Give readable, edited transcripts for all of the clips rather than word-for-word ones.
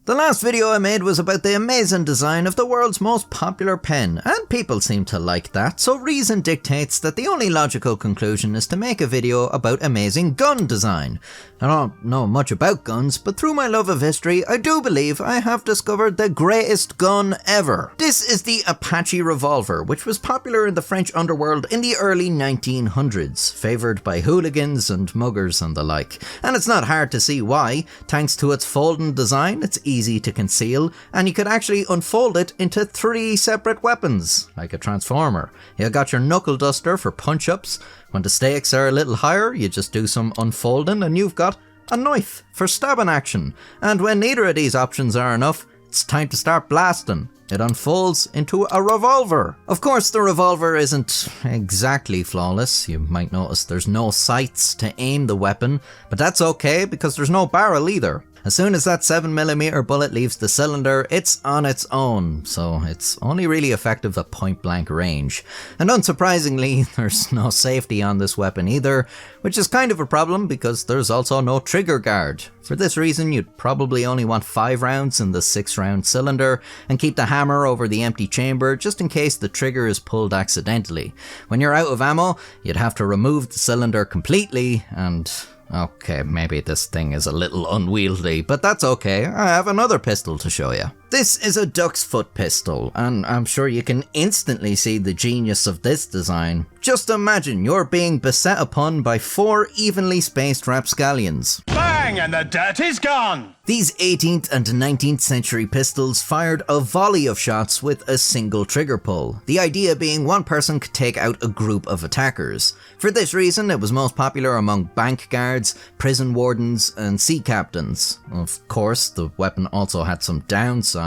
The last video I made was about the amazing design of the world's most popular pen, and people seem to like that, so reason dictates that the only logical conclusion is to make a video about amazing gun design. I don't know much about guns, but through my love of history, I do believe I have discovered the greatest gun ever. This is the Apache revolver, which was popular in the French underworld in the early 1900s, favoured by hooligans and muggers and the like. And it's not hard to see why. Thanks to its folding design, it's easy to conceal, and you could actually unfold it into 3 separate weapons, like a transformer. You got your knuckle duster for punch-ups. When the stakes are a little higher, you just do some unfolding and you've got a knife for stabbing action. And when neither of these options are enough, it's time to start blasting. It unfolds into a revolver. Of course, the revolver isn't exactly flawless. You might notice there's no sights to aim the weapon, but that's okay because there's no barrel either. As soon as that 7mm bullet leaves the cylinder, it's on its own, so it's only really effective at point-blank range. And unsurprisingly, there's no safety on this weapon either, which is kind of a problem because there's also no trigger guard. For this reason, you'd probably only want 5 rounds in the 6-round cylinder, and keep the hammer over the empty chamber just in case the trigger is pulled accidentally. When you're out of ammo, you'd have to remove the cylinder completely, and okay, maybe this thing is a little unwieldy, but that's okay, I have another pistol to show you. This is a duck's foot pistol, and I'm sure you can instantly see the genius of this design. Just imagine you're being beset upon by 4 evenly spaced rapscallions. Bang, and the dirt is gone! These 18th and 19th century pistols fired a volley of shots with a single trigger pull, the idea being one person could take out a group of attackers. For this reason, it was most popular among bank guards, prison wardens, and sea captains. Of course, the weapon also had some downsides.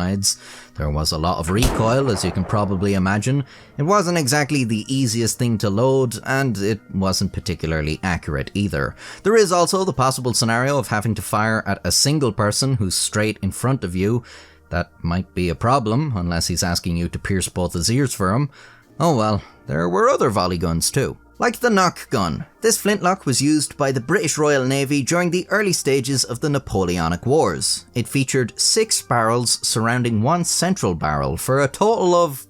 There was a lot of recoil, as you can probably imagine. It wasn't exactly the easiest thing to load, and it wasn't particularly accurate either. There is also the possible scenario of having to fire at a single person who's straight in front of you. That might be a problem, unless he's asking you to pierce both his ears for him. Oh well, there were other volley guns too. Like the nuke gun, this flintlock was used by the British Royal Navy during the early stages of the Napoleonic Wars. It featured 6 barrels surrounding 1 central barrel for a total of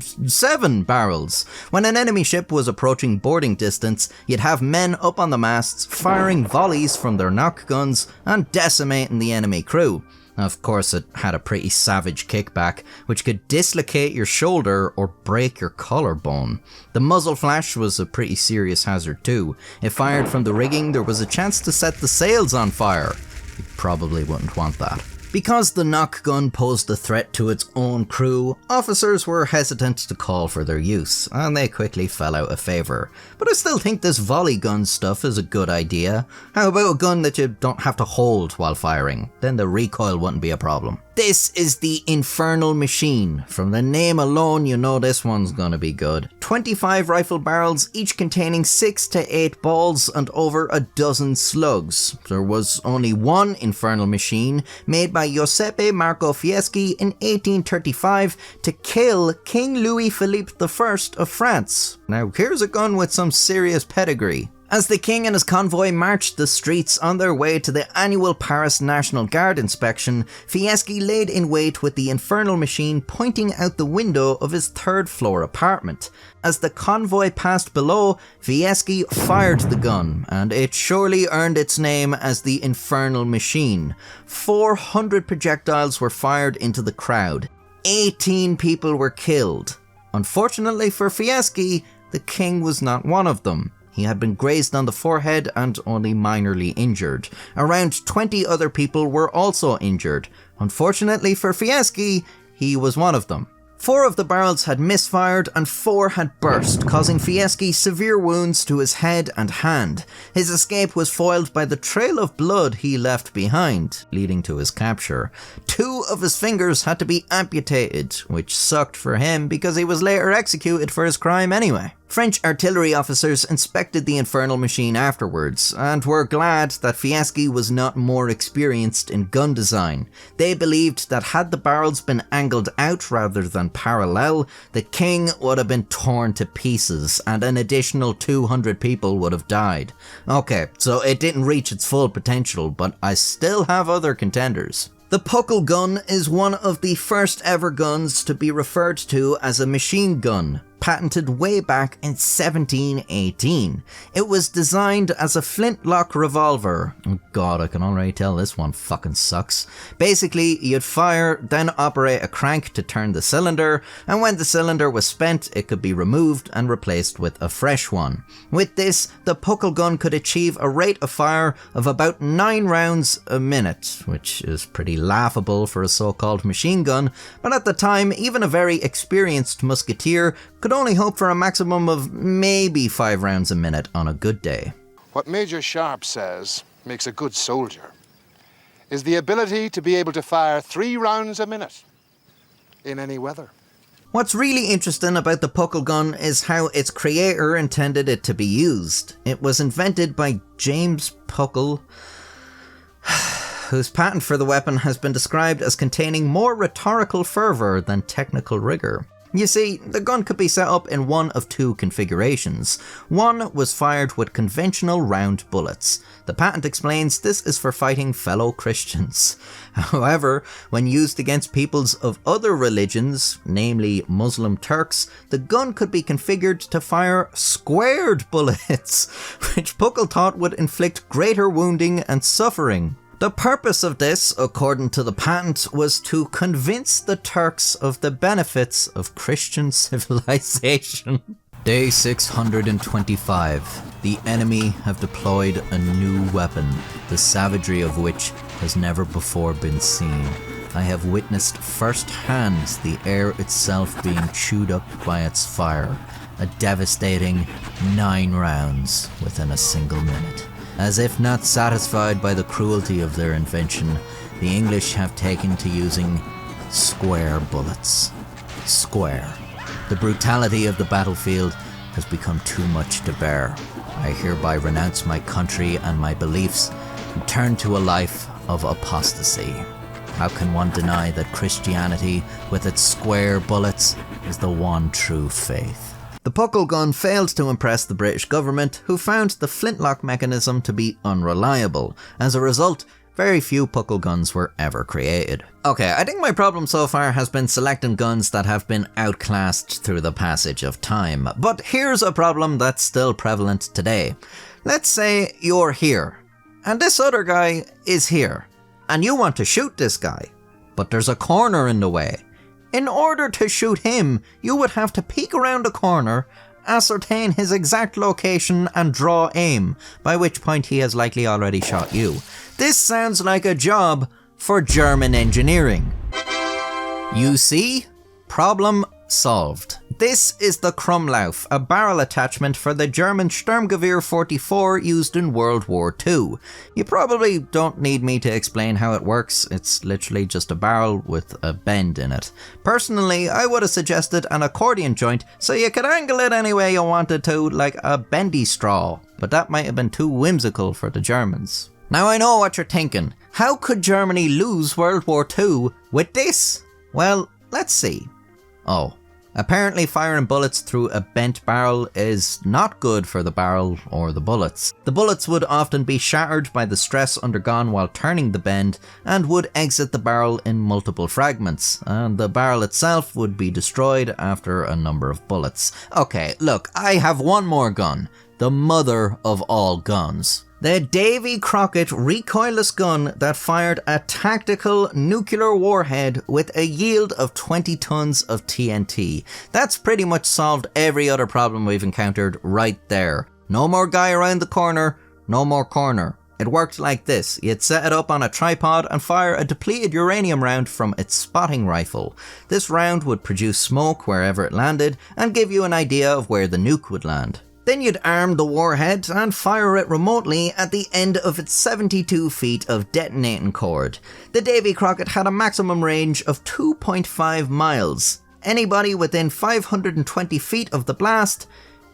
7 barrels. When an enemy ship was approaching boarding distance, you'd have men up on the masts firing volleys from their nuke guns and decimating the enemy crew. Of course, it had a pretty savage kickback, which could dislocate your shoulder or break your collarbone. The muzzle flash was a pretty serious hazard too. If fired from the rigging, there was a chance to set the sails on fire. You probably wouldn't want that. Because the nuke gun posed a threat to its own crew, officers were hesitant to call for their use, and they quickly fell out of favour. But I still think this volley gun stuff is a good idea. How about a gun that you don't have to hold while firing? Then the recoil wouldn't be a problem. This is the infernal machine. From the name alone, you know this one's gonna be good. 25 rifle barrels, each containing 6 to 8 balls and over a dozen slugs. There was only one infernal machine, made by Giuseppe Marco Fieschi in 1835 to kill King Louis Philippe I of France. Now here's a gun with some serious pedigree. As the king and his convoy marched the streets on their way to the annual Paris National Guard inspection, Fieschi laid in wait with the infernal machine pointing out the window of his 3rd floor apartment. As the convoy passed below, Fieschi fired the gun, and it surely earned its name as the infernal machine. 400 projectiles were fired into the crowd. 18 people were killed. Unfortunately for Fieschi, the king was not one of them. He had been grazed on the forehead and only minorly injured. Around 20 other people were also injured. Unfortunately for Fieschi, he was one of them. 4 of the barrels had misfired and 4 had burst, causing Fieschi severe wounds to his head and hand. His escape was foiled by the trail of blood he left behind, leading to his capture. 2 of his fingers had to be amputated, which sucked for him because he was later executed for his crime anyway. French artillery officers inspected the infernal machine afterwards, and were glad that Fieschi was not more experienced in gun design. They believed that had the barrels been angled out rather than parallel, the king would have been torn to pieces, and an additional 200 people would have died. Okay, so it didn't reach its full potential, but I still have other contenders. The Puckle gun is one of the first ever guns to be referred to as a machine gun, patented way back in 1718. It was designed as a flintlock revolver. Oh god, I can already tell this one fucking sucks. Basically, you'd fire, then operate a crank to turn the cylinder, and when the cylinder was spent, it could be removed and replaced with a fresh one. With this, the Puckle gun could achieve a rate of fire of about 9 rounds a minute, which is pretty laughable for a so-called machine gun, but at the time, even a very experienced musketeer could only hope for a maximum of maybe 5 rounds a minute on a good day. What Major Sharp says makes a good soldier is the ability to be able to fire 3 rounds a minute in any weather. What's really interesting about the Puckle gun is how its creator intended it to be used. It was invented by James Puckle, whose patent for the weapon has been described as containing more rhetorical fervour than technical rigour. You see, the gun could be set up in one of 2 configurations. One was fired with conventional round bullets. The patent explains this is for fighting fellow Christians. However, when used against peoples of other religions, namely Muslim Turks, the gun could be configured to fire squared bullets, which Puckle thought would inflict greater wounding and suffering. The purpose of this, according to the patent, was to convince the Turks of the benefits of Christian civilization. Day 625. The enemy have deployed a new weapon, the savagery of which has never before been seen. I have witnessed firsthand the air itself being chewed up by its fire, a devastating 9 rounds within a single minute. As if not satisfied by the cruelty of their invention, the English have taken to using square bullets. Square. The brutality of the battlefield has become too much to bear. I hereby renounce my country and my beliefs and turn to a life of apostasy. How can one deny that Christianity, with its square bullets, is the one true faith? The Puckle gun failed to impress the British government, who found the flintlock mechanism to be unreliable. As a result, very few Puckle guns were ever created. Okay, I think my problem so far has been selecting guns that have been outclassed through the passage of time. But here's a problem that's still prevalent today. Let's say you're here, and this other guy is here, and you want to shoot this guy, but there's a corner in the way. In order to shoot him, you would have to peek around a corner, ascertain his exact location and draw aim, by which point he has likely already shot you. This sounds like a job for German engineering. You see? Problem solved. This is the Krummlauf, a barrel attachment for the German Sturmgewehr 44 used in World War II. You probably don't need me to explain how it works, it's literally just a barrel with a bend in it. Personally, I would have suggested an accordion joint so you could angle it any way you wanted to, like a bendy straw, but that might have been too whimsical for the Germans. Now I know what you're thinking, how could Germany lose World War II with this? Well, let's see. Oh. Apparently firing bullets through a bent barrel is not good for the barrel or the bullets. The bullets would often be shattered by the stress undergone while turning the bend and would exit the barrel in multiple fragments, and the barrel itself would be destroyed after a number of bullets. Okay, look, I have one more gun, the mother of all guns. The Davy Crockett recoilless gun that fired a tactical nuclear warhead with a yield of 20 tons of TNT. That's pretty much solved every other problem we've encountered right there. No more guy around the corner, no more corner. It worked like this. You'd set it up on a tripod and fire a depleted uranium round from its spotting rifle. This round would produce smoke wherever it landed and give you an idea of where the nuke would land. Then you'd arm the warhead and fire it remotely at the end of its 72 feet of detonating cord. The Davy Crockett had a maximum range of 2.5 miles. Anybody within 520 feet of the blast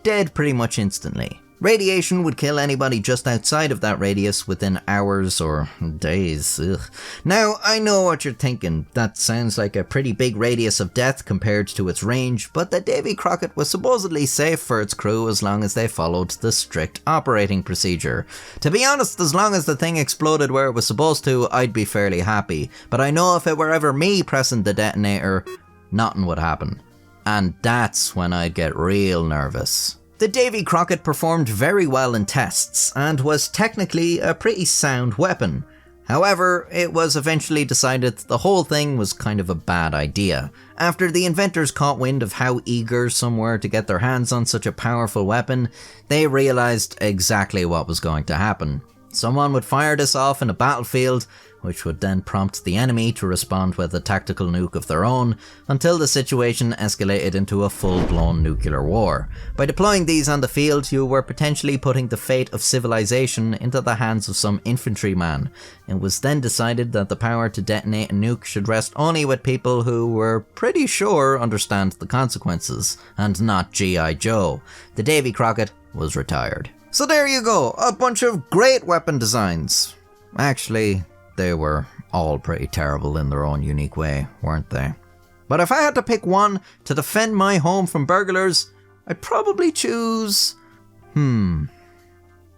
dead pretty much instantly. Radiation would kill anybody just outside of that radius within hours or days. Ugh. Now, I know what you're thinking. That sounds like a pretty big radius of death compared to its range, but the Davy Crockett was supposedly safe for its crew as long as they followed the strict operating procedure. To be honest, as long as the thing exploded where it was supposed to, I'd be fairly happy. But I know if it were ever me pressing the detonator, nothing would happen. And that's when I'd get real nervous. The Davy Crockett performed very well in tests, and was technically a pretty sound weapon. However, it was eventually decided the whole thing was kind of a bad idea. After the inventors caught wind of how eager some were to get their hands on such a powerful weapon, they realised exactly what was going to happen. Someone would fire this off in a battlefield, which would then prompt the enemy to respond with a tactical nuke of their own, until the situation escalated into a full-blown nuclear war. By deploying these on the field, you were potentially putting the fate of civilization into the hands of some infantryman. It was then decided that the power to detonate a nuke should rest only with people who were pretty sure understand the consequences, and not G.I. Joe. The Davy Crockett was retired. So there you go, a bunch of great weapon designs. Actually, they were all pretty terrible in their own unique way, weren't they? But if I had to pick one to defend my home from burglars, I'd probably choose... You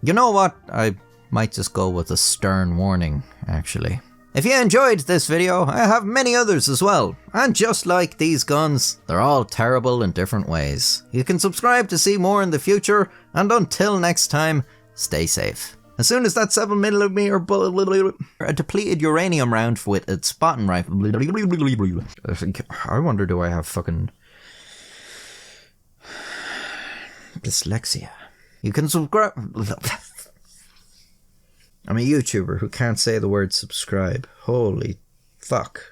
know what? I might just go with a stern warning, actually. If you enjoyed this video, I have many others as well. And just like these guns, they're all terrible in different ways. You can subscribe to see more in the future, and until next time, stay safe. As soon as that 7mm bullet, a depleted uranium round with its spotting rifle. I wonder, do I have fucking dyslexia? You can subscribe. I'm a YouTuber who can't say the word subscribe. Holy fuck.